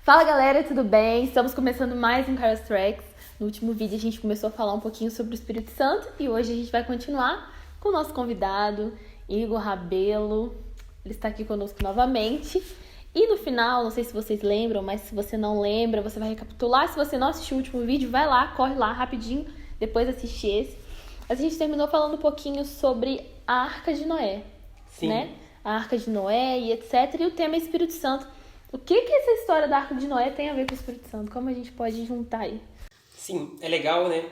Fala galera, tudo bem? Estamos começando mais um Caras Tracks. No último vídeo a gente começou a falar um pouquinho sobre o Espírito Santo e hoje a gente vai continuar com o nosso convidado, Igor Rabelo. Ele está aqui conosco novamente. E no final, não sei se vocês lembram, mas se você não lembra, você vai recapitular. Se você não assistiu o último vídeo, vai lá, corre lá rapidinho, depois assiste esse. A gente terminou falando um pouquinho sobre a Arca de Noé, Sim. né? A Arca de Noé e etc. E o tema é Espírito Santo. O que essa história da Arca de Noé tem a ver com o Espírito Santo? Como a gente pode juntar aí? Sim, é legal, né,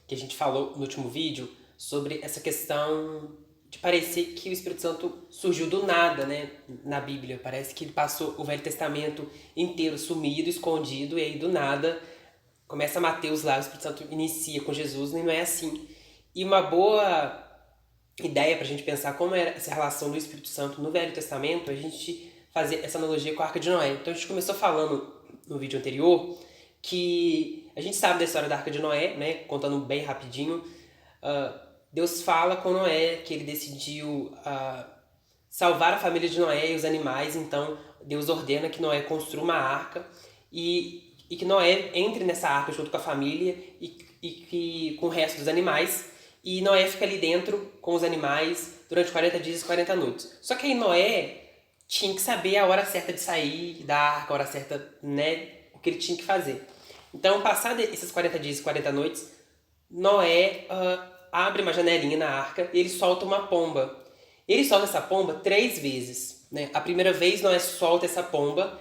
que a gente falou no último vídeo sobre essa questão de parecer que o Espírito Santo surgiu do nada, né, na Bíblia. Parece que ele passou o Velho Testamento inteiro sumido, escondido, e aí do nada começa Mateus lá, o Espírito Santo inicia com Jesus, e não é assim. E uma boa ideia pra gente pensar como era essa relação do Espírito Santo no Velho Testamento, a gente fazer essa analogia com a Arca de Noé. Então a gente começou falando no vídeo anterior que a gente sabe da história da Arca de Noé, né? Contando bem rapidinho. Deus fala com Noé que ele decidiu salvar a família de Noé e os animais. Então Deus ordena que Noé construa uma arca e que Noé entre nessa arca junto com a família e com o resto dos animais. E Noé fica ali dentro com os animais durante 40 dias e 40 noites. Só que aí Noé tinha que saber a hora certa de sair da arca, a hora certa, né, o que ele tinha que fazer. Então, passados esses 40 dias e 40 noites, Noé abre uma janelinha na arca e ele solta uma pomba. Ele solta essa pomba 3 vezes, né? A primeira vez Noé solta essa pomba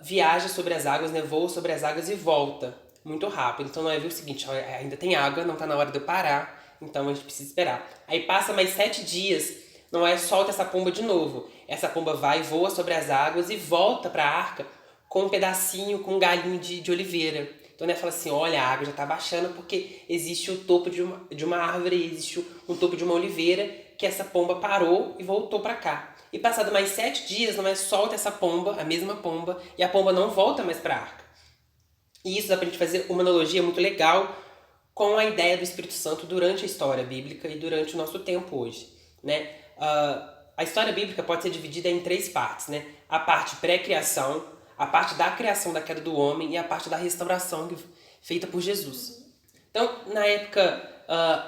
viaja sobre as águas, né, voa sobre as águas e volta muito rápido. Então Noé viu o seguinte, ainda tem água, não está na hora de eu parar, então a gente precisa esperar. Aí passa mais 7 dias, Noé solta essa pomba de novo. Essa pomba vai, voa sobre as águas e volta para a arca com um pedacinho, com um galinho de oliveira. Então Noé fala assim, olha, a água já está baixando porque existe o topo de uma árvore, existe um topo de uma oliveira que essa pomba parou e voltou para cá. E passado mais 7 dias, Noé solta essa pomba, a mesma pomba, e a pomba não volta mais para a arca. E isso dá pra gente fazer uma analogia muito legal com a ideia do Espírito Santo durante a história bíblica e durante o nosso tempo hoje, né? A história bíblica pode ser dividida em 3 partes, né? A parte pré-criação, a parte da criação da queda do homem e a parte da restauração feita por Jesus. Então, na época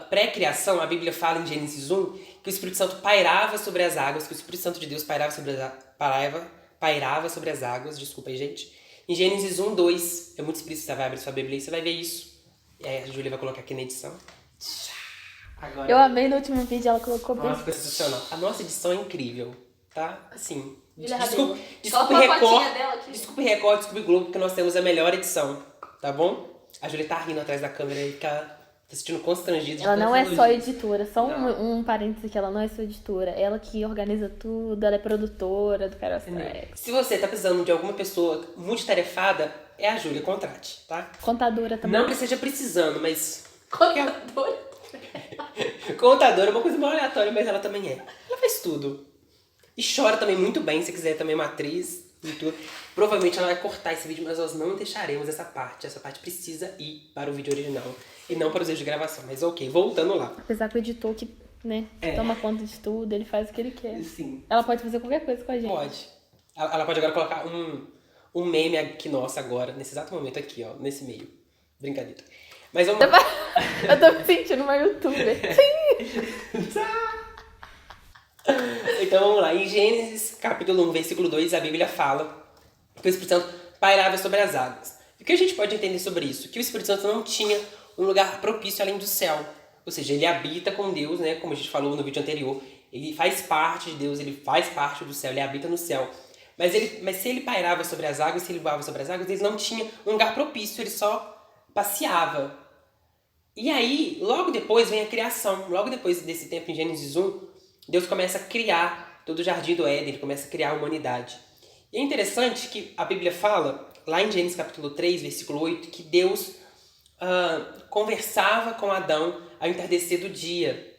pré-criação, a Bíblia fala em Gênesis 1 que o Espírito Santo pairava sobre as águas, que o Espírito Santo de Deus pairava sobre as águas, desculpa aí, gente. Em Gênesis 1, 2, é muito explícito, você vai abrir sua Bíblia e você vai ver isso. E aí a Júlia vai colocar aqui na edição. Agora, eu amei no último vídeo, ela colocou bem. Nossa, ficou sensacional. A nossa edição é incrível, tá? Assim, desculpe Record, desculpe Globo, porque nós temos a melhor edição, tá bom? A Júlia tá rindo atrás da câmera aí, porque ela tá assistindo constrangida. Ela não é só editora, só um parênteses que ela não é só editora. Ela que organiza tudo, ela é produtora do Caras Tracks. Se você tá precisando de alguma pessoa multitarefada, é a Júlia, contrate, tá? Contadora também. Não que esteja precisando, mas... Contadora? Contadora é uma coisa meio aleatória, mas ela também é. Ela faz tudo. E chora também muito bem, se quiser também uma atriz e tudo. Provavelmente ela vai cortar esse vídeo, mas nós não deixaremos essa parte. Essa parte precisa ir para o vídeo original e não para os erros de gravação. Mas ok, voltando lá. Apesar que o editor que, né, toma conta de tudo, ele faz o que ele quer. Sim. Ela pode fazer qualquer coisa com a gente. Pode. Ela pode agora colocar um meme aqui nosso agora, nesse exato momento aqui, ó, nesse meio. Brincadeira. Mas vamos lá. Eu tô me sentindo uma youtuber. Sim! Então vamos lá. Em Gênesis, capítulo 1, versículo 2, a Bíblia fala que o Espírito Santo pairava sobre as águas. E o que a gente pode entender sobre isso? Que o Espírito Santo não tinha um lugar propício além do céu. Ou seja, ele habita com Deus, né? Como a gente falou no vídeo anterior. Ele faz parte de Deus, ele faz parte do céu, ele habita no céu. Mas se ele pairava sobre as águas, se ele voava sobre as águas, ele não tinha um lugar propício, ele só passeava. E aí, logo depois vem a criação. Logo depois desse tempo, em Gênesis 1, Deus começa a criar todo o jardim do Éden, ele começa a criar a humanidade. E é interessante que a Bíblia fala, lá em Gênesis capítulo 3, versículo 8, que Deus conversava com Adão ao entardecer do dia.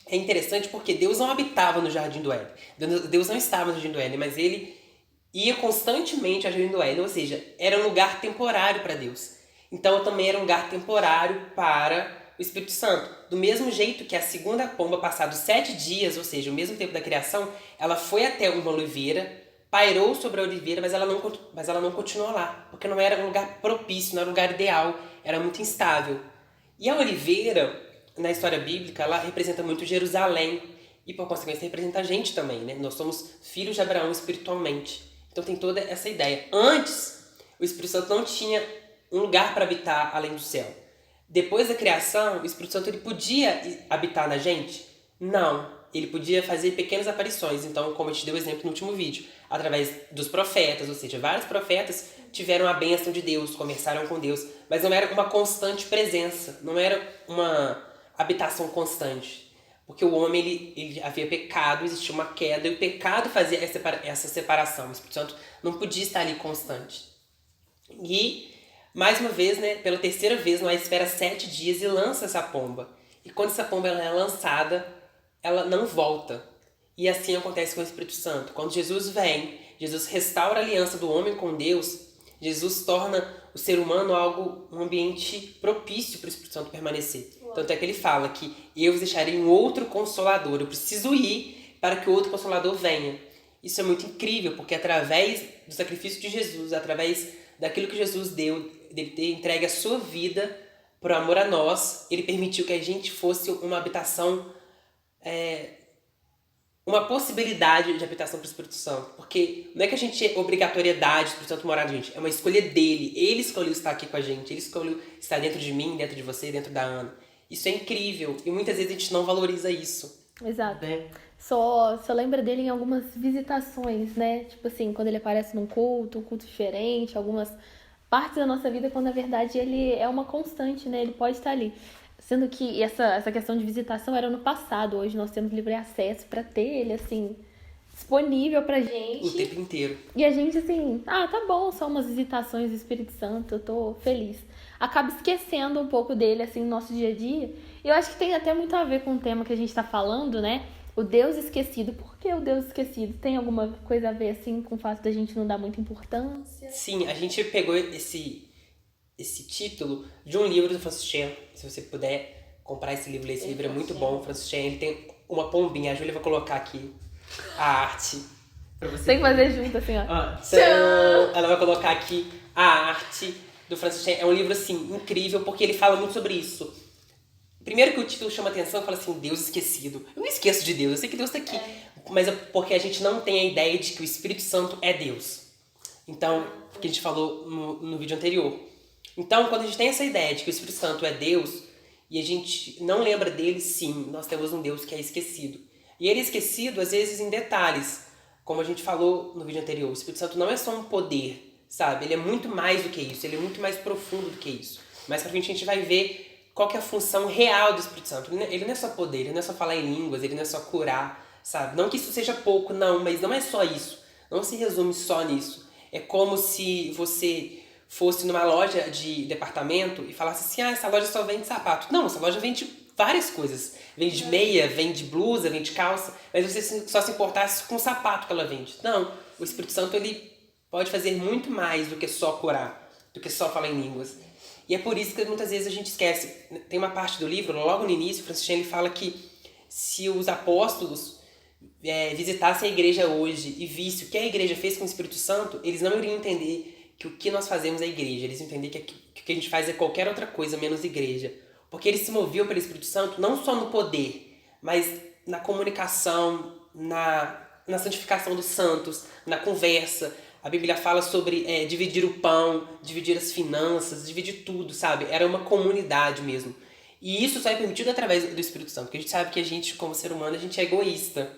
É interessante porque Deus não habitava no jardim do Éden. Deus não estava no jardim do Éden, mas ele ia constantemente ao jardim do Éden, ou seja, era um lugar temporário para Deus. Então também era um lugar temporário para o Espírito Santo. Do mesmo jeito que a segunda pomba, passados 7 dias, ou seja, o mesmo tempo da criação, ela foi até uma oliveira, pairou sobre a oliveira, mas ela não continuou lá, porque não era um lugar propício, não era um lugar ideal, era muito instável. E a oliveira, na história bíblica, ela representa muito Jerusalém, e por consequência representa a gente também, né? Nós somos filhos de Abraão espiritualmente. Então tem toda essa ideia. Antes, o Espírito Santo não tinha um lugar para habitar além do céu. Depois da criação, o Espírito Santo ele podia habitar na gente? Não. Ele podia fazer pequenas aparições. Então, como eu te dei o exemplo no último vídeo, através dos profetas, ou seja, vários profetas tiveram a bênção de Deus, conversaram com Deus, mas não era uma constante presença, não era uma habitação constante. Porque o homem, ele havia pecado, existia uma queda, e o pecado fazia essa separação. O Espírito Santo não podia estar ali constante. E, mais uma vez, né, pela terceira vez, Noé espera 7 dias e lança essa pomba. E quando essa pomba ela é lançada, ela não volta. E assim acontece com o Espírito Santo. Quando Jesus vem, Jesus restaura a aliança do homem com Deus, Jesus torna o ser humano um ambiente propício para o Espírito Santo permanecer. Tanto é que ele fala que eu vos deixarei um outro Consolador. Eu preciso ir para que o outro Consolador venha. Isso é muito incrível, porque através do sacrifício de Jesus, através daquilo que Jesus deu, dele ter entregue a sua vida por amor a nós, ele permitiu que a gente fosse uma habitação, uma possibilidade de habitação para o Espírito Santo. Porque não é que a gente é obrigatoriedade do Espírito Santo morar na gente, é uma escolha dele. Ele escolheu estar aqui com a gente, ele escolheu estar dentro de mim, dentro de você, dentro da Ana. Isso é incrível e muitas vezes a gente não valoriza isso. Exato. Né? Só lembra dele em algumas visitações, né? Tipo assim, quando ele aparece num culto, um culto diferente, algumas partes da nossa vida, quando na verdade ele é uma constante, né? Ele pode estar ali. Sendo que essa questão de visitação era no passado, hoje nós temos livre acesso para ter ele, assim, disponível pra gente. O tempo inteiro. E a gente, assim, tá bom, são umas visitações do Espírito Santo, eu tô feliz. Acaba esquecendo um pouco dele, assim, no nosso dia a dia. E eu acho que tem até muito a ver com o tema que a gente tá falando, né? O Deus esquecido. Por que o Deus esquecido? Tem alguma coisa a ver, assim, com o fato da gente não dar muita importância? Sim, a gente pegou esse título de um livro do Francis Chan. Se você puder comprar esse livro, ler esse livro é muito bom. O Francis Chan, ele tem uma pombinha. A Júlia vai colocar aqui a arte pra você. Tem que fazer junto, assim, ó. Tchau! Ela vai colocar aqui a arte do Francis Chan. É um livro, assim, incrível, porque ele fala muito sobre isso. Primeiro que o título chama atenção, fala assim, Deus esquecido. Eu não esqueço de Deus, eu sei que Deus tá aqui. Mas é porque a gente não tem a ideia de que o Espírito Santo é Deus. Então, que a gente falou no vídeo anterior. Então, quando a gente tem essa ideia de que o Espírito Santo é Deus, e a gente não lembra dele, sim, nós temos um Deus que é esquecido. E ele é esquecido, às vezes, em detalhes. Como a gente falou no vídeo anterior, o Espírito Santo não é só um poder, sabe? Ele é muito mais do que isso, ele é muito mais profundo do que isso. Mais pra frente a gente vai ver qual que é a função real do Espírito Santo. Ele não é só poder, ele não é só falar em línguas, ele não é só curar, sabe? Não que isso seja pouco, não, mas não é só isso. Não se resume só nisso. É como se você fosse numa loja de departamento e falasse assim, essa loja só vende sapato. Não, essa loja vende várias coisas. Vende meia, vende blusa, vende calça, mas você só se importasse com o sapato que ela vende. Não, o Espírito Santo ele pode fazer muito mais do que só curar, do que só falar em línguas. E é por isso que muitas vezes a gente esquece. Tem uma parte do livro, logo no início, o Francis Chan ele fala que se os apóstolos visitassem a igreja hoje e vissem o que a igreja fez com o Espírito Santo, eles não iriam entender que o que nós fazemos é igreja. Eles iam entender que o que a gente faz é qualquer outra coisa, menos igreja. Porque eles se moviam pelo Espírito Santo não só no poder, mas na comunicação, na santificação dos santos, na conversa. A Bíblia fala sobre dividir o pão, dividir as finanças, dividir tudo, sabe? Era uma comunidade mesmo. E isso só é permitido através do Espírito Santo, porque a gente sabe que a gente, como ser humano, a gente é egoísta.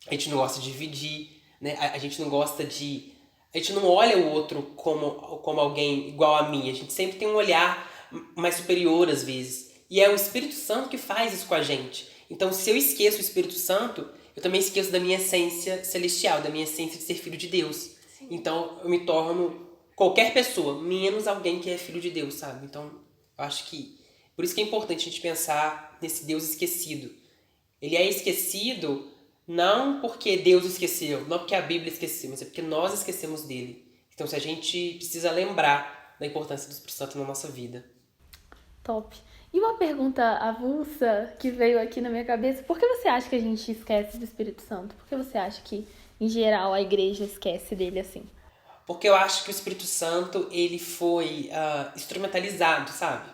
A gente não gosta de dividir, né? A gente não gosta de... A gente não olha o outro como alguém igual a mim. A gente sempre tem um olhar mais superior às vezes. E é o Espírito Santo que faz isso com a gente. Então, se eu esqueço o Espírito Santo, eu também esqueço da minha essência celestial, da minha essência de ser filho de Deus. Sim. Então, eu me torno qualquer pessoa, menos alguém que é filho de Deus, sabe? Então, eu acho que... Por isso que é importante a gente pensar nesse Deus esquecido. Ele é esquecido não porque Deus esqueceu, não porque a Bíblia esqueceu, mas é porque nós esquecemos dele. Então, se a gente precisa lembrar da importância do Espírito Santo na nossa vida. Top. E uma pergunta avulsa que veio aqui na minha cabeça: por que você acha que a gente esquece do Espírito Santo? Por que você acha que, em geral, a igreja esquece dele assim? Porque eu acho que o Espírito Santo, ele foi instrumentalizado, sabe?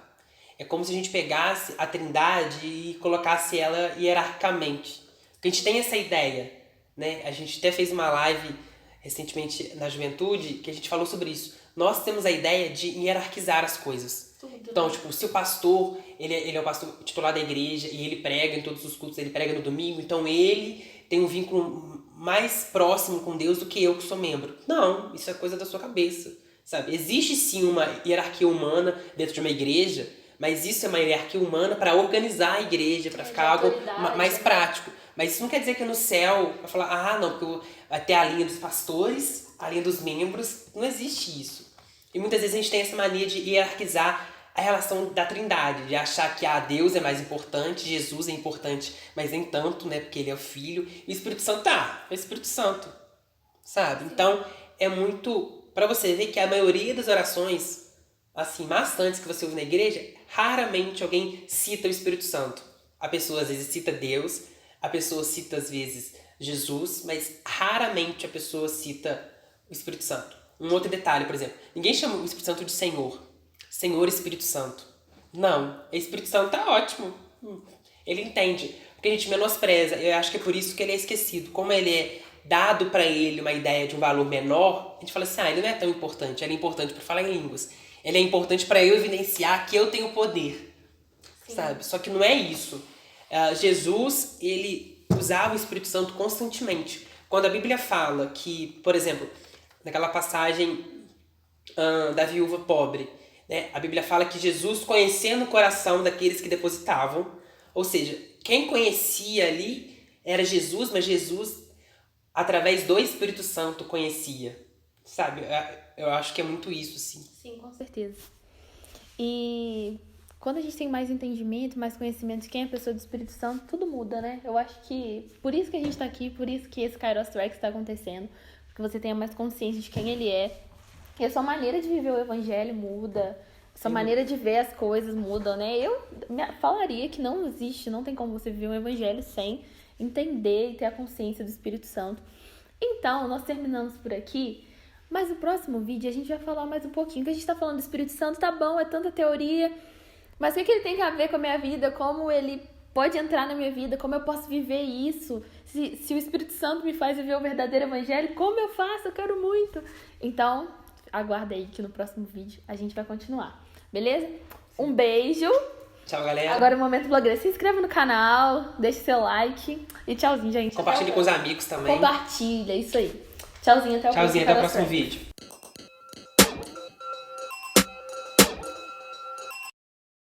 É como se a gente pegasse a Trindade e colocasse ela hierarquicamente. Porque a gente tem essa ideia, né? A gente até fez uma live recentemente na juventude que a gente falou sobre isso. Nós temos a ideia de hierarquizar as coisas. Então, tipo, se o pastor, ele é o pastor titular da igreja e ele prega em todos os cultos, ele prega no domingo, então ele tem um vínculo mais próximo com Deus do que eu que sou membro. Não, isso é coisa da sua cabeça, sabe? Existe sim uma hierarquia humana dentro de uma igreja, mas isso é uma hierarquia humana para organizar a igreja, para ficar algo mais prático. Mas isso não quer dizer que no céu vai falar, não, porque vai ter a linha dos pastores, a linha dos membros. Não existe isso. E muitas vezes a gente tem essa mania de hierarquizar a relação da Trindade, de achar que Deus é mais importante, Jesus é importante, mas nem tanto, né, porque ele é o Filho, e o Espírito Santo é o Espírito Santo, sabe? Então, é muito... Pra você ver que a maioria das orações, assim, maçantes que você ouve na igreja, raramente alguém cita o Espírito Santo. A pessoa, às vezes, cita Deus, a pessoa cita, às vezes, Jesus, mas raramente a pessoa cita o Espírito Santo. Um outro detalhe, por exemplo, ninguém chama o Espírito Santo de Senhor. Senhor Espírito Santo. Não, o Espírito Santo tá ótimo. Ele entende. Porque a gente menospreza. Eu acho que é por isso que ele é esquecido. Como ele é dado pra ele uma ideia de um valor menor, a gente fala assim, ele não é tão importante. Ele é importante pra falar em línguas. Ele é importante pra eu evidenciar que eu tenho poder. Sim. Sabe? Só que não é isso. Jesus, ele usava o Espírito Santo constantemente. Quando a Bíblia fala que, por exemplo, naquela passagem da viúva pobre, né, a Bíblia fala que Jesus, conhecendo o coração daqueles que depositavam, ou seja, quem conhecia ali era Jesus, mas Jesus, através do Espírito Santo, conhecia. Sabe? Eu acho que é muito isso, sim. Sim, com certeza. E quando a gente tem mais entendimento, mais conhecimento de quem é a pessoa do Espírito Santo, tudo muda, né? Eu acho que por isso que a gente tá aqui, por isso que esse Kairos Tracks tá acontecendo, porque você tenha mais consciência de quem ele é. E a sua maneira de viver o evangelho muda, a sua maneira de ver as coisas muda, né? Eu falaria que não existe, não tem como você viver um evangelho sem entender e ter a consciência do Espírito Santo. Então, nós terminamos por aqui, mas no próximo vídeo a gente vai falar mais um pouquinho, que a gente tá falando do Espírito Santo, tá bom, é tanta teoria, mas o que ele tem a ver com a minha vida, como ele pode entrar na minha vida, como eu posso viver isso, se o Espírito Santo me faz viver o verdadeiro evangelho, como eu faço, eu quero muito. Então, aguarda aí que no próximo vídeo a gente vai continuar, beleza? Um beijo. Tchau, galera. Agora o Momento Blogueira. Se inscreva no canal, deixe seu like e tchauzinho, gente. Compartilhe com os amigos também. Compartilha, isso aí. Tchauzinho, até o próximo vídeo.